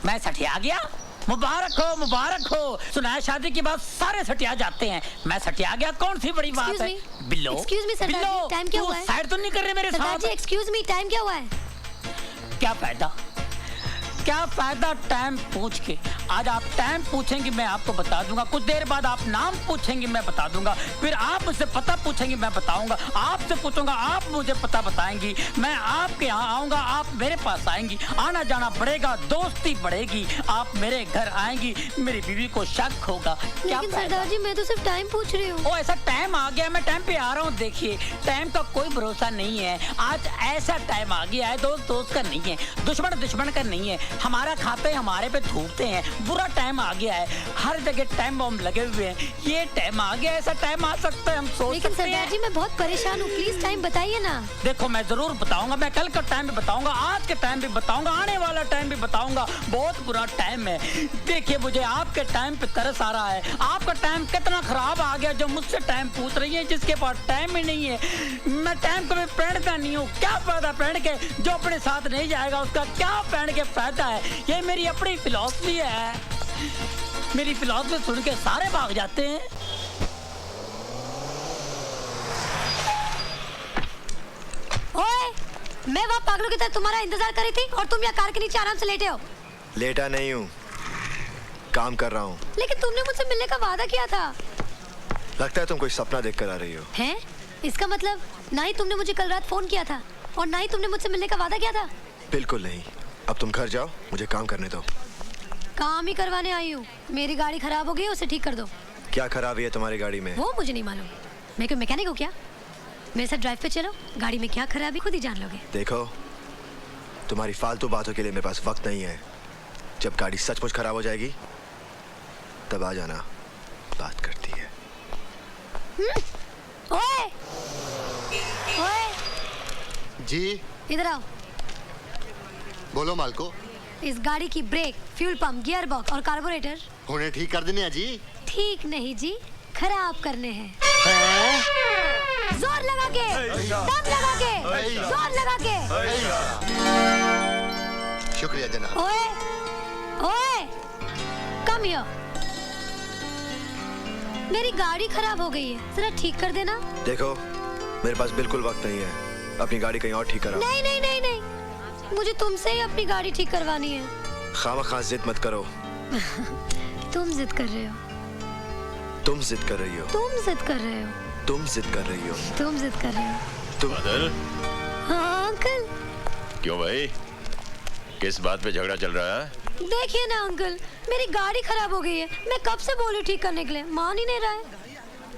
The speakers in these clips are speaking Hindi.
मैं सठिया गया? मुबारक हो। सुना है शादी के बाद सारे सटिया जाते हैं, मैं सटिया गया, कौन सी बड़ी बात है? बिल्लो, एक्सक्यूज मी सरदार जी, टाइम क्या हुआ है? साइड तो नहीं कर रहे मेरे साथ? सरदार जी एक्सक्यूज मी, टाइम क्या हुआ है? क्या फायदा टाइम पूछ के? आज आप टाइम पूछेंगे मैं आपको बता दूंगा, कुछ देर बाद आप नाम पूछेंगे मैं बता दूंगा, फिर आप मुझसे पता पूछेंगे मैं बताऊंगा, आपसे पूछूंगा आप मुझे पता बताएंगी, मैं आपके यहाँ आऊंगा आप मेरे पास आएंगी, आना जाना बढ़ेगा, दोस्ती बढ़ेगी, आप मेरे घर आएंगी, मेरी बीवी को शक होगा। लेकिन सरदार जी मैं तो सिर्फ टाइम पूछ रही हूँ। ओ ऐसा टाइम आ गया, मैं टाइम पे आ रहा हूँ। देखिए टाइम का कोई भरोसा नहीं है, आज ऐसा टाइम आ गया है, दोस्त का नहीं है, दुश्मन का नहीं है, हमारा खाते हमारे पे थूकते हैं, बुरा टाइम आ गया है, हर जगह टाइम बम लगे हुए हैं, ये टाइम आ गया, ऐसा टाइम आ सकता है हम सोच लेकिन सकते हैं। सरदार जी मैं बहुत परेशान हूँ, प्लीज टाइम बताइए ना। देखो मैं जरूर बताऊंगा, मैं कल का टाइम भी बताऊंगा, आज के टाइम भी बताऊंगा, आने वाला टाइम भी बताऊंगा, बहुत बुरा टाइम है। देखिए मुझे आपके टाइम पे तरस आ रहा है, आपका टाइम कितना खराब आ गया जो मुझसे टाइम पूछ रही है, जिसके पास टाइम ही नहीं है। मैं टाइम कभी पहनता नहीं हूँ, क्या फायदा पहन के, जो अपने साथ नहीं जाएगा उसका क्या पहन के फायदा है, ये मेरी अपनी फिलॉसफी है। मेरी फिलॉसफी सुन के सारे भाग जाते हैं। ओए, मैं वहाँ पागलों की तरह तुम्हारा इंतजार कर रही थी और तुम यहाँ कार के नीचे आराम से लेटे हो। लेटा नहीं हूँ, काम कर रहा हूँ। लेकिन तुमने मुझसे मिलने का वादा किया था। लगता है तुम कोई सपना देख कर आ रही हो। हैं? इसका मतलब ना ही तुमने मुझे कल रात फोन किया था और ना ही तुमने मुझसे मिलने का वादा किया था। बिल्कुल नहीं। अब तुम घर जाओ, मुझे काम करने दो। काम ही करवाने आई हूँ। मेरी गाड़ी खराब हो गई, उसे ठीक कर दो। क्या खराबी है तुम्हारी गाड़ी में? वो मुझे नहीं मालूम, मैं कोई मैकेनिक हूँ क्या? मेरे साथ ड्राइव पे चलो, गाड़ी में क्या खराबी खुद ही जान लोगे। देखो तुम्हारी फालतू बातों के लिए मेरे पास वक्त नहीं है। जब गाड़ी सचमुच खराब हो जाएगी तब आ जाना, बात करती है। ओए! ओए! जी इधर आओ। बोलो मालको। इस गाड़ी की brake, fuel pump, gear box और कार्बोरेटर होने ठीक कर देने हैं जी। ठीक नहीं जी, खराब करने हैं। जोर लगा के, दम लगा के, जोर लगा के। शुक्रिया जनाब। ओए! ओए! Come here. मेरी गाड़ी खराब हो गई है, जरा ठीक कर देना। देखो मेरे पास बिल्कुल वक्त नहीं है, अपनी गाड़ी कहीं और ठीक कराओ। नहीं नहीं नहीं नहीं, मुझे तुमसे ही अपनी गाड़ी ठीक करवानी है। खामखा जिद मत करो। तुम जिद कर रहे हो। तुम जिद कर रही हो। तुम जिद कर रहे हो। तुम जिद कर रही हो। तुम जिद कर रहे हो। तुम बादल, हाँ अंकल। क्यों भाई, किस बात पे झगड़ा चल रहा है? देखिए ना अंकल, मेरी गाड़ी खराब हो गई है, मैं कब से बोली ठीक करने के लिए, मान ही नहीं रहा है।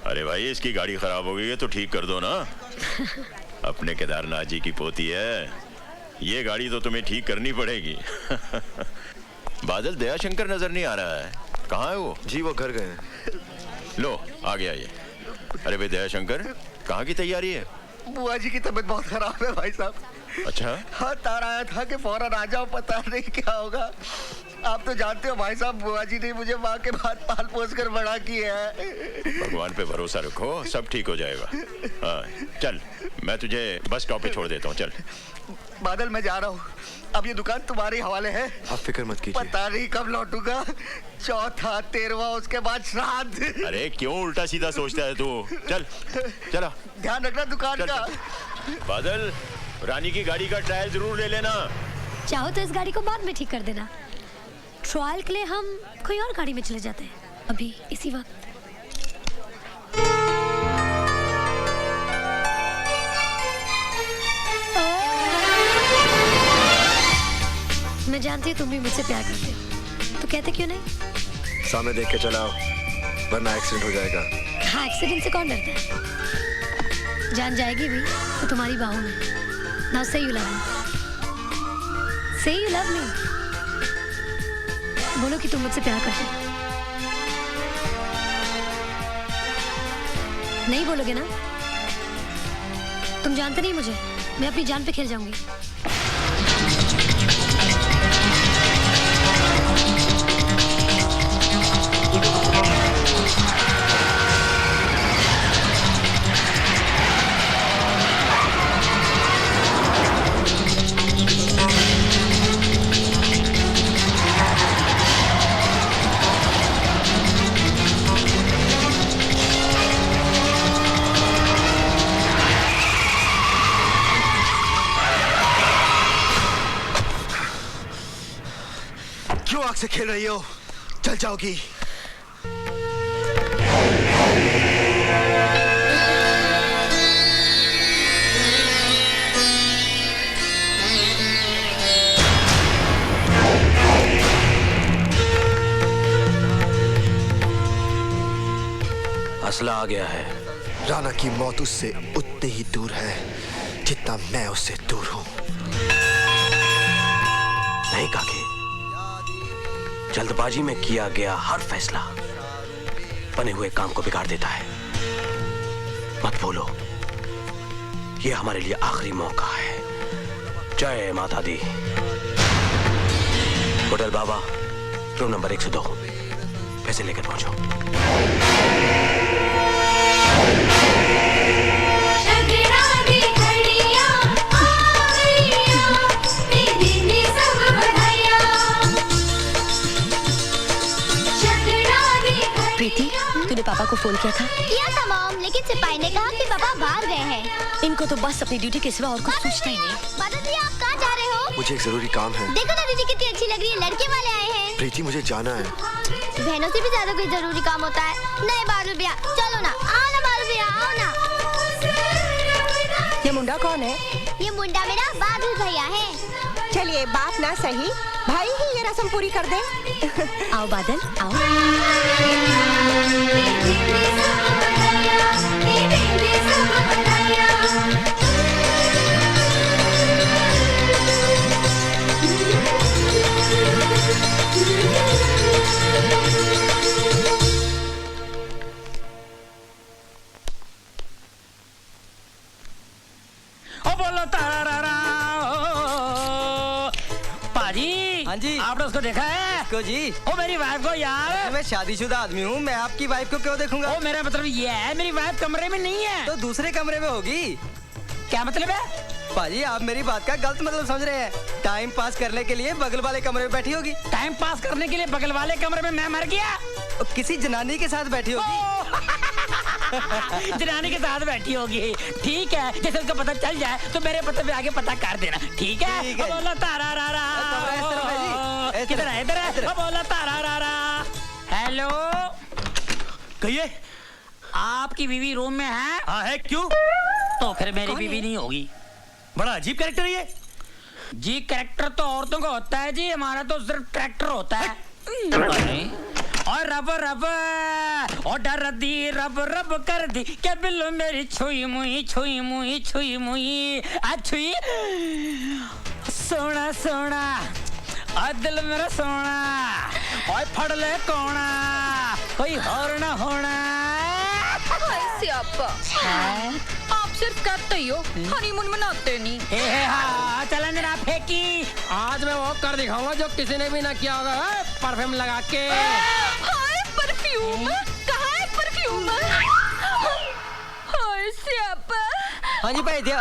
अरे भाई इसकी गाड़ी खराब हो गई है तो ठीक कर दो ना। अपने केदारनाथ जी की पोती है, ये गाड़ी तो तुम्हें ठीक करनी पड़ेगी। बादल दयाशंकर नजर नहीं आ रहा है, कहाँ है वो? जी वो घर गए हैं। लो आ गया ये। अरे भाई दयाशंकर, कहाँ की तैयारी है? बुआ जी की तबीयत बहुत खराब है भाई साहब। अच्छा, हाँ तार आया था कि फौरन आ जाओ, पता नहीं क्या होगा। आप तो जानते हो भाई साहब, बुआ जी ने मुझे माँ के बाद पाल पोस कर बड़ा किया है। भगवान पे भरोसा रखो, सब ठीक हो जाएगा। हाँ चल, मैं तुझे बस स्टॉप पे छोड़ देता हूँ, चल। बादल मैं जा रहा हूँ, अब ये दुकान तुम्हारे हवाले है। आप फिक्र मत कीजिए। पता नहीं कब लौटूंगा, चौथा 13वां उसके बाद श्राद्ध। अरे क्यों उल्टा सीधा सोचता है तू? चल चला, ध्यान रखना दुकान चल, का। चल। बादल, रानी की गाड़ी का ट्रायल जरूर ले लेना। चाहो तो इस गाड़ी को बाद में ठीक कर देना, ट्रायल के लिए हम कोई और गाड़ी में चले जाते हैं अभी इसी वक्त। मैं जानती हूँ तुम भी मुझसे प्यार करते हो, तो कहते क्यों नहीं? सामने देख के चलाओ वरना एक्सीडेंट हो जाएगा। हाँ, एक्सीडेंट से कौन डरता है? जान जाएगी भी तो तुम्हारी बाहों में। Now say you love me. Say you love me. बोलो कि तुम मुझसे प्यार करते हो। नहीं बोलोगे ना? तुम जानते नहीं मुझे, मैं अपनी जान पे खेल जाऊंगी। क्यों आग से खेल रही हो? जल जाओगी। असला आ गया है। राणा की मौत उससे उतनी ही दूर है जितना मैं उससे दूर हूं। नहीं काके, जल्दबाजी में किया गया हर फैसला बने हुए काम को बिगाड़ देता है। मत भूलो, ये हमारे लिए आखिरी मौका है। जय माता दी। होटल बाबा, रूम नंबर 102, पैसे लेकर पहुंचो। प्रीति, तूने पापा को फोन किया था? किया था मॉम, लेकिन सिपाही ने कहा कि पापा बाहर गए हैं। इनको तो बस अपनी ड्यूटी के सिवा और कुछ सोचता ही नहीं। बादल जी, आप कहाँ जा रहे हो? मुझे एक जरूरी काम है। देखो ना दीदी कितनी अच्छी लग रही है, लड़के वाले आए हैं। प्रीति, मुझे जाना है। बहनों से भी ज्यादा कोई जरूरी काम होता है। नहीं बादल भैया, चलो ना, आओ ना बादल भैया, आओ ना। ये मुंडा कौन है? ये मुंडा मेरा बादल भैया है। चलिए, बात ना सही, भाई ही ये रस्म पूरी कर दे। आओ बादल, आओ। हाँ जी। आपने उसको देखा है? को जी, ओ मेरी वाइफ को यार। मैं शादीशुदा आदमी हूँ, मैं आपकी वाइफ को क्यों देखूंगा? ओ मेरा मतलब ये है, मेरी वाइफ कमरे में नहीं है। तो दूसरे कमरे में होगी। क्या मतलब है? पाजी, आप मेरी बात का गलत मतलब समझ रहे हैं। टाइम पास करने के लिए बगल वाले कमरे में बैठी होगी। टाइम पास करने के लिए बगल वाले कमरे में मैं मर गया? किसी जनानी के साथ बैठी होगी। जनानी के साथ बैठी होगी। ठीक है, जैसे उसका पता चल जाए तो मेरे पते पे आगे पता कर देना। ठीक है? ठीक है। बोला तारा रा रा। किधर है? इधर है। बोला तारा रा रा। हेलो, कहिए। आपकी बीवी रूम में है? हाँ है, क्यों? तो फिर मेरी बीवी नहीं होगी। बड़ा अजीब कैरेक्टर है ये। जी, कैरेक्टर तो औरतों का होता है जी, हमारा तो सिर्फ ट्रैक्टर होता है। और रब रब और डर दी रब रब कर दी क्या बिल्लो मेरी छुई मुई छुई मुई छुई मुई छुई। सोना सोना और दिल मेरा सोना और फड़ ले कोना कोई और ना होना। आप सिर्फ कहते ही हो, हनीमून मनाते नहीं। चलन जरा फेंकी। आज मैं वो कर दिखाऊंगा जो किसी ने भी ना किया होगा। परफ्यूम लगा के। हाय परफ्यूम, कहाँ है परफ्यूम? हाय स्यापा। हाँ जी भाई दिया।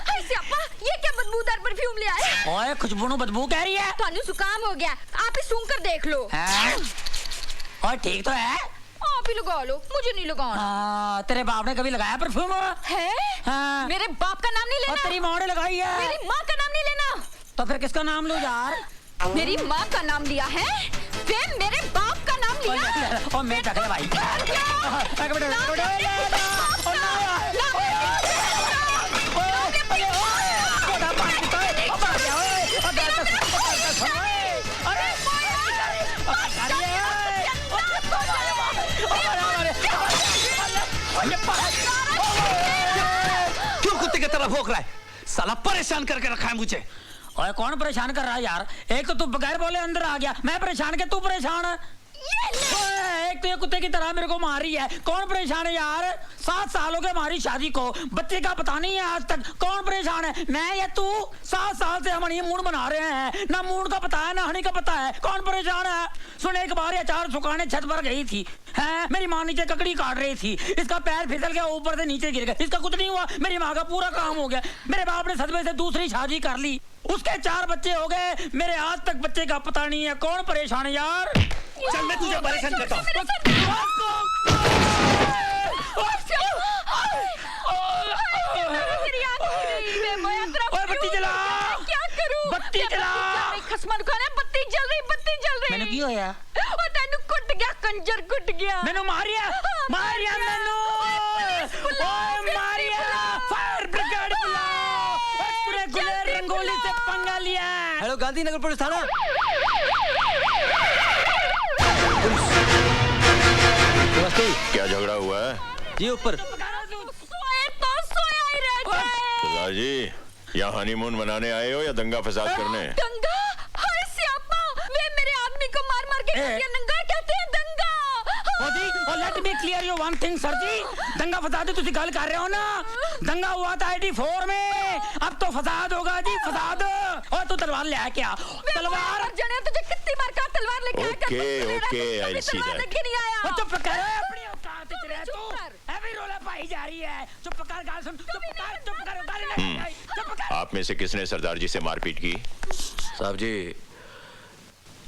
हाय स्यापा, ये क्या बदबूदार परफ्यूम ले आए? ओए खुशबू बदबू कह रही है। थानू जुकाम हो गया, आप ही सूंघ कर देख लो। और ठीक तो है? आप ही लगा लो, मुझे नहीं लगाना। तेरे बाप ने कभी लगाया परफ्यूम? है? हाँ। मेरे बाप का नाम नहीं और लेना। तेरी माँ ने लगाई है। मेरी माँ का नाम नहीं लेना। तो फिर किसका नाम लूं यार? मेरी माँ का नाम लिया है, फिर मेरे बाप का नाम लिया। और मैं टकले भाई। क्यों कुत्ते की तरह भौंक रहा है? साला परेशान करके रखा है मुझे। ओए कौन परेशान कर रहा है यार? एक तो तू बगैर बोले अंदर आ गया, मैं परेशान के तू परेशान है। एक तो ये कुत्ते की तरह मेरे को मार रही है। कौन परेशान है यार? 7 साल हो गए हमारी शादी को, बच्चे का पता नहीं है आज तक। कौन परेशान है, मैं या तू? 7 साल से हम हनीमून बना रहे हैं, ना मूड का पता है ना हनी का पता है। कौन परेशान है? सुन, एक बार अचार सुखाने छत पर गई थी, है मेरी माँ नीचे ककड़ी काट रही थी, इसका पैर फिसल गया, ऊपर से नीचे गिर गया। इसका कुछ नहीं हुआ, मेरी माँ का पूरा काम हो गया। मेरे बाप ने सदमे से दूसरी शादी कर ली, उसके 4 बच्चे हो गए, मेरे आज तक बच्चे का पता नहीं है। कौन परेशान है यार? चल मैं तुझे परेशान करता हूँ। बत्ती जला। क्या करूं? बत्ती चलाओ। खसमन को बत्ती जल रही, बत्ती जल रही। मैंने क्यों होया? ओ तेनू कुट गया, कंजर कुट गया। मैंने मारिया, मारिया मैनू। ओए मारिया, फायर ब्रिगेड बुलाओ। ओए पूरे गुलेर रंगोली से पंगा लिया। हेलो गांधीनगर पुलिस थाना। क्या झगड़ा हुआ है? जी ऊपर। सोए तो सोया ही रह जाए। सरदार जी, यहाँ हनीमून मनाने आए हो या दंगा फसाद करने? दंगा? हाय स्यापा, वे मेरे आदमी को मार मार के नंगा कहते हैं दंगा। और let me clear you one thing sir ji, दंगा फसाद तुसी गल कर रहे हो ना? दंगा हुआ था ID4 में, अब तो फसाद होगा जी, फसाद। और तू तलवार ले आया क्या? तलवार जने तुझे कितनी मार का तलवार लेके आया कर। Okay, I see that. लेके नहीं आया। ओ चुप कर, अपनी औकात में रह तू। हैवी रोला पाई जा रही है। चुप कर, गाल सुन। चुप कर, गाली नहीं आई। चुप कर। आप में से किसने सरदार जी से मारपीट की? साहब जी,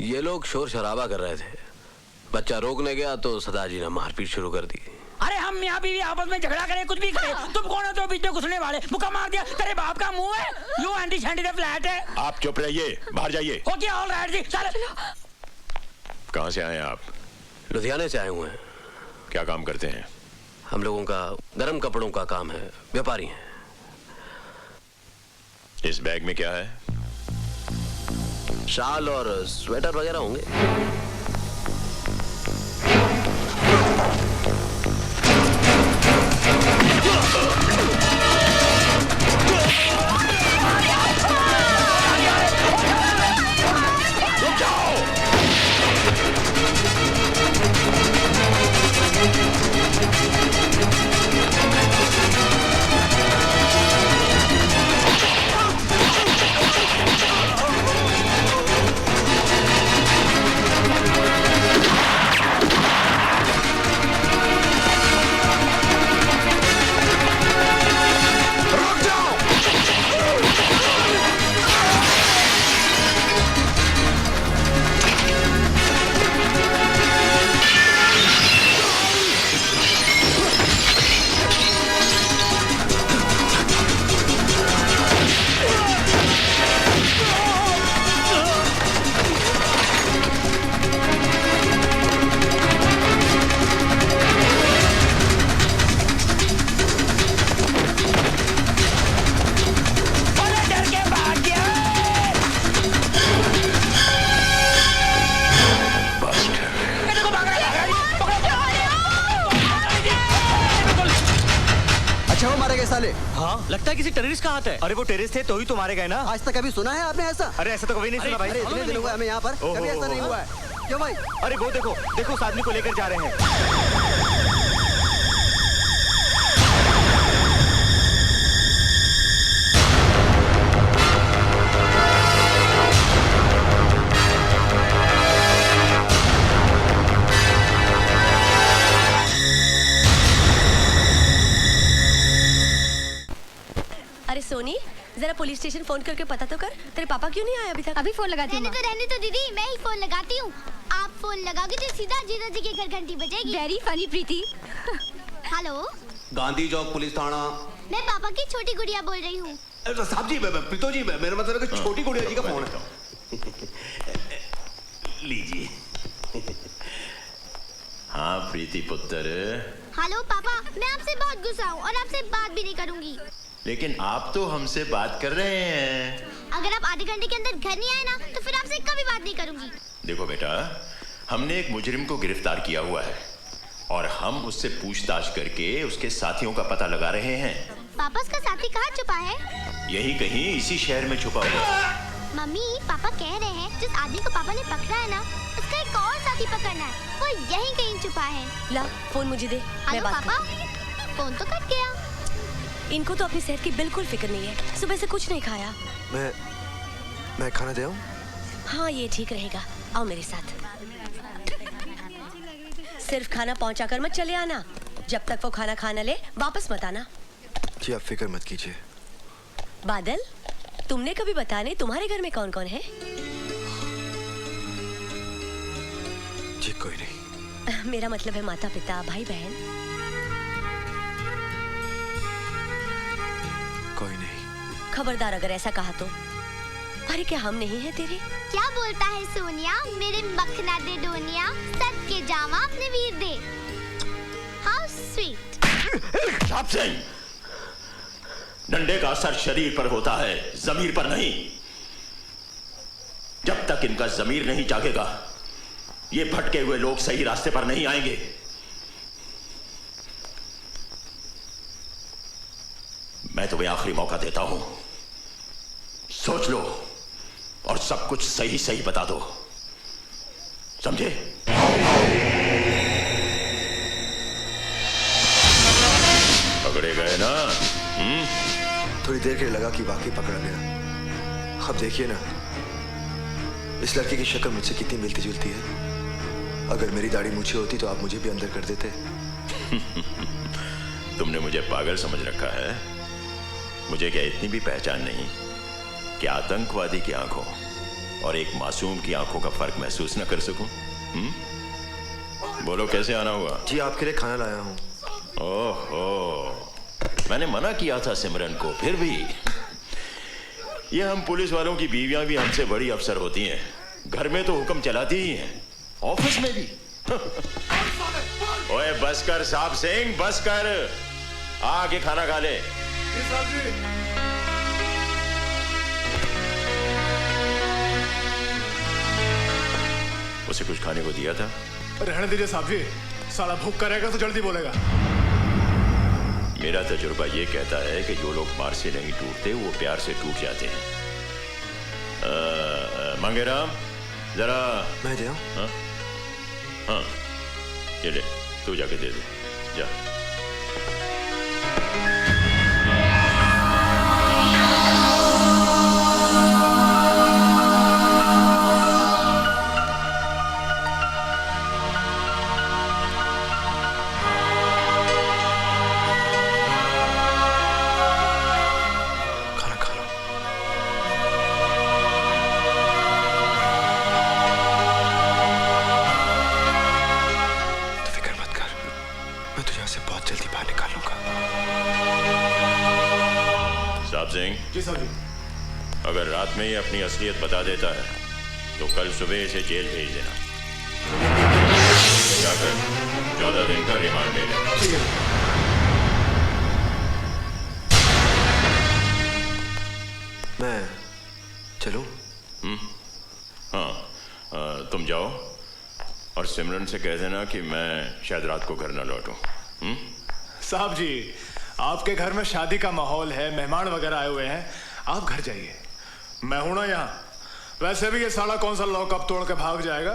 ये लोग शोर शराबा कर रहे थे, बच्चा रोकने गया तो सरदार जी ने मारपीट शुरू कर दी। अरे हम मियां बीवी आपस में झगड़ा करे, कुछ भी करे, तुम कौन हो तो बीच में घुसने वाले? मुक्का मार दिया, तेरे बाप का मुंह है, you anti shanty they flat है। आप चुप रहिए, बाहर जाइए। हो गया, ऑल राइट जी, चल। कहाँ से आए हैं आप? लुधियाने से आए हुए हैं। क्या काम करते हैं? हम लोगों का गर्म कपड़ों का काम है, व्यापारी हैं। इस बैग में क्या है? शाल और स्वेटर वगैरह होंगे। हाँ, लगता है किसी टेररिस्ट का हाथ है। अरे वो टेररिस्ट थे तो ही तो मारे गए ना। आज तक कभी सुना है आपने ऐसा? अरे ऐसा तो कभी नहीं सुना भाई। अरे इतने दिन हुए हमें यहाँ पर, कभी ऐसा नहीं हुआ है। क्यों भाई? अरे वो देखो, देखो उस आदमी को लेकर जा रहे हैं। अरे सोनी, जरा पुलिस स्टेशन फोन करके पता तो कर, तेरे पापा क्यों नहीं आए अभी तक? अभी फोन लगाती हूँ। रहने तो दीदी, मैं ही फोन लगाती हूँ। आप फोन लगाओगे तो सीधा जीजा जी के घर घंटी बजेगी। वेरी फनी प्रीति। हेलो, गांधी चौक पुलिस थाना। मैं पापा की छोटी गुड़िया बोल रही हूँ। साहब जी, प्रीतो जी, मेरा मतलब है कि छोटी गुड़िया जी का फोन है। लीजिए। हाँ प्रीति पुत्र। हेलो पापा, मैं आपसे बहुत गुस्सा हूँ और आपसे बात भी नहीं करूँगी। लेकिन आप तो हमसे बात कर रहे हैं। अगर आप आधे घंटे के अंदर घर नहीं आए ना, तो फिर आपसे कभी बात नहीं करूँगी। देखो बेटा, हमने एक मुजरिम को गिरफ्तार किया हुआ है और हम उससे पूछताछ करके उसके साथियों का पता लगा रहे हैं। पापा उसका साथी कहाँ छुपा है? यही कहीं इसी शहर में छुपा हुआ है। मम्मी, पापा कह रहे हैं जिस आदमी को पापा ने पकड़ा है ना, उसका एक और साथी पकड़ना है, वो यहीं कहीं छुपा है। ला फोन मुझे दे, मैं बात पापा, फोन तो कट गया। इनको तो अपनी सेहत की बिल्कुल फिक्र नहीं है, सुबह से कुछ नहीं खाया। मैं खाना दे आऊं? हाँ ये ठीक रहेगा, आओ मेरे साथ। सिर्फ खाना पहुंचा कर मत चले आना, जब तक वो खाना खा न ले वापस मत आना। जी आप फिक्र मत कीजिए। बादल, तुमने कभी बताया नहीं तुम्हारे घर में कौन कौन है? जी कोई नहीं। मेरा मतलब है माता पिता, भाई बहन। कोई नहीं। खबरदार अगर ऐसा कहा तो अरे क्या हम नहीं है तेरे? क्या बोलता है सोनिया, मेरे मखना दे डोनिया, सद के जावा अपने वीर दे। How sweet. साहब सिंह, डंडे का असर शरीर पर होता है, जमीर पर नहीं। जब तक इनका जमीर नहीं जागेगा, ये भटके हुए लोग सही रास्ते पर नहीं आएंगे। मैं तुम्हें आखिरी मौका देता हूं, सोच लो और सब कुछ सही सही बता दो, समझे? पकड़े गए ना? थोड़ी देर के लिए लगा कि वाकई पकड़ा गया। अब देखिए ना, इस लड़की की शक्ल मुझसे कितनी मिलती जुलती है। अगर मेरी दाढ़ी मूछे होती तो आप मुझे भी अंदर कर देते। तुमने मुझे पागल समझ रखा है। मुझे क्या इतनी भी पहचान नहीं कि आतंकवादी की आंखों और एक मासूम की आंखों का फर्क महसूस न कर सकूं? बोलो कैसे आना हुआ? जी आपके लिए खाना लाया हूं। ओहो, मैंने मना किया था सिमरन को, फिर भी। ये हम पुलिस वालों की बीवियां भी हमसे बड़ी अफसर होती हैं। घर में तो हुक्म चलाती ही हैं, ऑफिस में भी। ओए बस कर साहब सिंह, बस कर, आके खाना खा ले। उसे कुछ खाने को दिया था? रहने दीजिए साहब जी, साला भूख करेगा तो जल्दी बोलेगा। मेरा तजुर्बा ये कहता है कि जो लोग मार से नहीं टूटते वो प्यार से टूट जाते हैं। मंगेराम, जरा मैं दे हाँ हाँ, ये ले, तू जाके दे दे, जा। जी साहब जी। अगर रात में ही अपनी असलियत बता देता है तो कल सुबह इसे जेल भेज देना। जाकर 14 दिन का रिमांड ले लेना। मैं चलूं? हाँ, तुम जाओ और सिमरन से कह देना कि मैं शायद रात को घर न लौटूं। साहब जी, आपके घर में शादी का माहौल है, मेहमान वगैरह आए हुए हैं, आप घर जाइए, मैं हूं ना यहाँ। वैसे भी ये साला कौन सा लॉकअप तोड़ के भाग जाएगा।